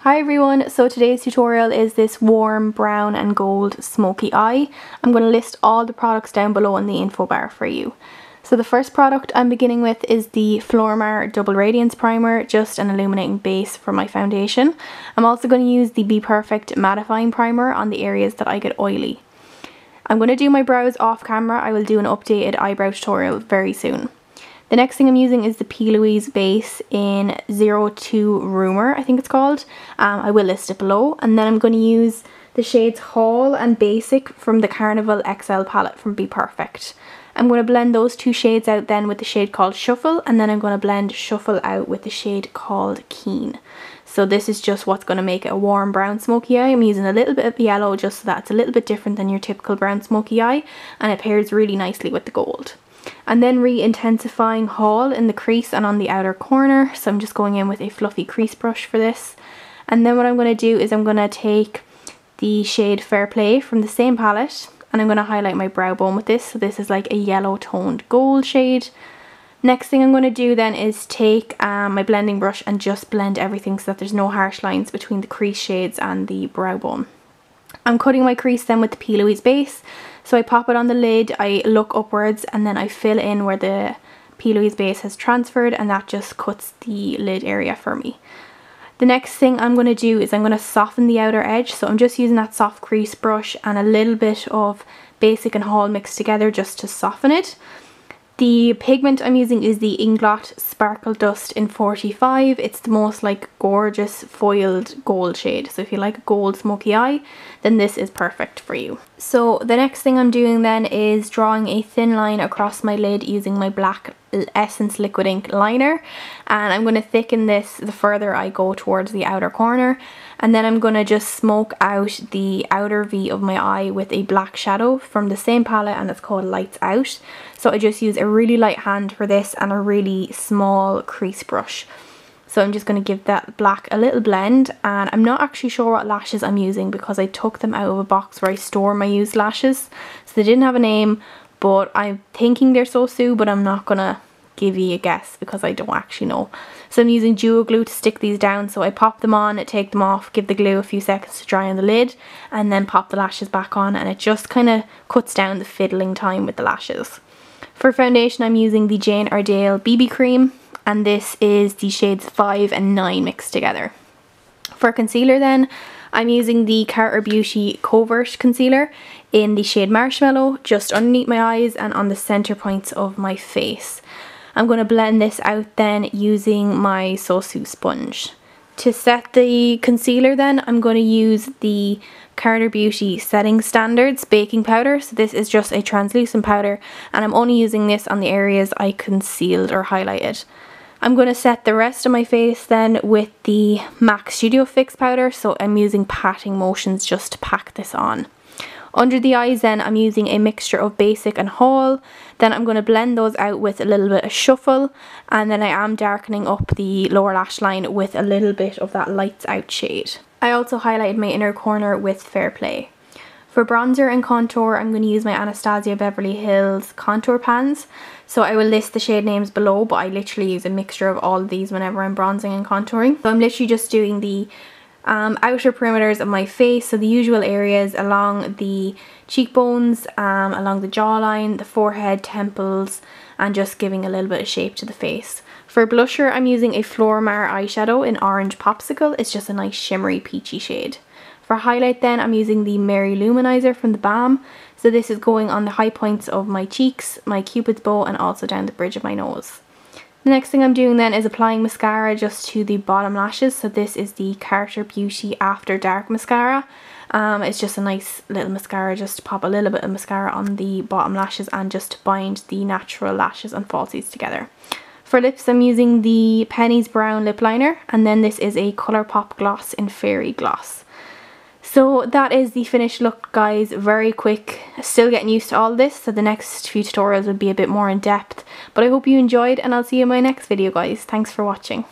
Hi everyone, so today's tutorial is this warm brown and gold smoky eye. I'm going to list all the products down below in the info bar for you. So the first product I'm beginning with is the Flormar Double Radiance Primer, just an illuminating base for my foundation. I'm also going to use the BPerfect Mattifying Primer on the areas that I get oily. I'm going to do my brows off camera. I will do an updated eyebrow tutorial very soon. The next thing I'm using is the Plouise base in 02 Rumour, I think it's called. I will list it below. And then I'm going to use the shades Haul and Basic from the Carnival XL palette from Bperfect. I'm going to blend those two shades out then with the shade called Shuffle, and then I'm going to blend Shuffle out with the shade called Keen. So this is just what's going to make it a warm brown smoky eye. I'm using a little bit of yellow just so that it's a little bit different than your typical brown smoky eye, and it pairs really nicely with the gold. And then re-intensifying Haul in the crease and on the outer corner, so I'm just going in with a fluffy crease brush for this. And then what I'm going to do is I'm going to take the shade Fairplay from the same palette, and I'm going to highlight my brow bone with this. So this is like a yellow toned gold shade. Next thing I'm going to do then is take my blending brush and just blend everything so that there's no harsh lines between the crease shades and the brow bone. I'm cutting my crease then with the Plouise base. So I pop it on the lid, I look upwards, and then I fill in where the Plouise base has transferred, and that just cuts the lid area for me. The next thing I'm going to do is I'm going to soften the outer edge. So I'm just using that soft crease brush and a little bit of Basic and Haul mixed together just to soften it. The pigment I'm using is the Inglot Sparkle Dust in 45. It's the most like gorgeous foiled gold shade. So if you like a gold smoky eye, then this is perfect for you. So the next thing I'm doing then is drawing a thin line across my lid using my black Essence Liquid Ink liner. And I'm going to thicken this the further I go towards the outer corner. And then I'm going to just smoke out the outer V of my eye with a black shadow from the same palette, and it's called Lights Out. So I just use a really light hand for this and a really small crease brush. So I'm just going to give that black a little blend, and I'm not actually sure what lashes I'm using because I took them out of a box where I store my used lashes. So they didn't have a name, but I'm thinking they're So-Su, but I'm not going to give you a guess because I don't actually know. So I'm using duo glue to stick these down. So I pop them on, take them off, give the glue a few seconds to dry on the lid, and then pop the lashes back on, and it just kind of cuts down the fiddling time with the lashes. For foundation I'm using the Iredale BB Cream, and this is the shades 5 and 9 mixed together. For concealer then, I'm using the Beauty Covert concealer in the shade Marshmallow, just underneath my eyes and on the center points of my face. I'm going to blend this out then using my So-Su sponge. To set the concealer then, I'm going to use the Beauty Setting Standards baking powder. So this is just a translucent powder, and I'm only using this on the areas I concealed or highlighted. I'm going to set the rest of my face then with the MAC Studio Fix powder, so I'm using patting motions just to pack this on. Under the eyes then, I'm using a mixture of Basic and Haul. Then I'm going to blend those out with a little bit of Shuffle, and then I am darkening up the lower lash line with a little bit of that Lights Out shade. I also highlighted my inner corner with Fairplay. For bronzer and contour, I'm going to use my Anastasia Beverly Hills contour pans. So I will list the shade names below, but I literally use a mixture of all of these whenever I'm bronzing and contouring. So I'm literally just doing the outer perimeters of my face, so the usual areas along the cheekbones, along the jawline, the forehead, temples, and just giving a little bit of shape to the face. For blusher, I'm using a Flormar eyeshadow in Orange Popsicle. It's just a nice shimmery peachy shade. For highlight then, I'm using the Mary-loumanizer from the Balm. So this is going on the high points of my cheeks, my cupid's bow, and also down the bridge of my nose. The next thing I'm doing then is applying mascara just to the bottom lashes. So this is the Carter Beauty After Dark mascara. It's just a nice little mascara, just to pop a little bit of mascara on the bottom lashes and just to bind the natural lashes and falsies together. For lips, I'm using the Penney's Brown Lip Liner, and then this is a Colourpop gloss in Fairy Gloss. So that is the finished look, guys. Very quick. Still getting used to all this, so the next few tutorials will be a bit more in depth. But I hope you enjoyed, and I'll see you in my next video, guys. Thanks for watching.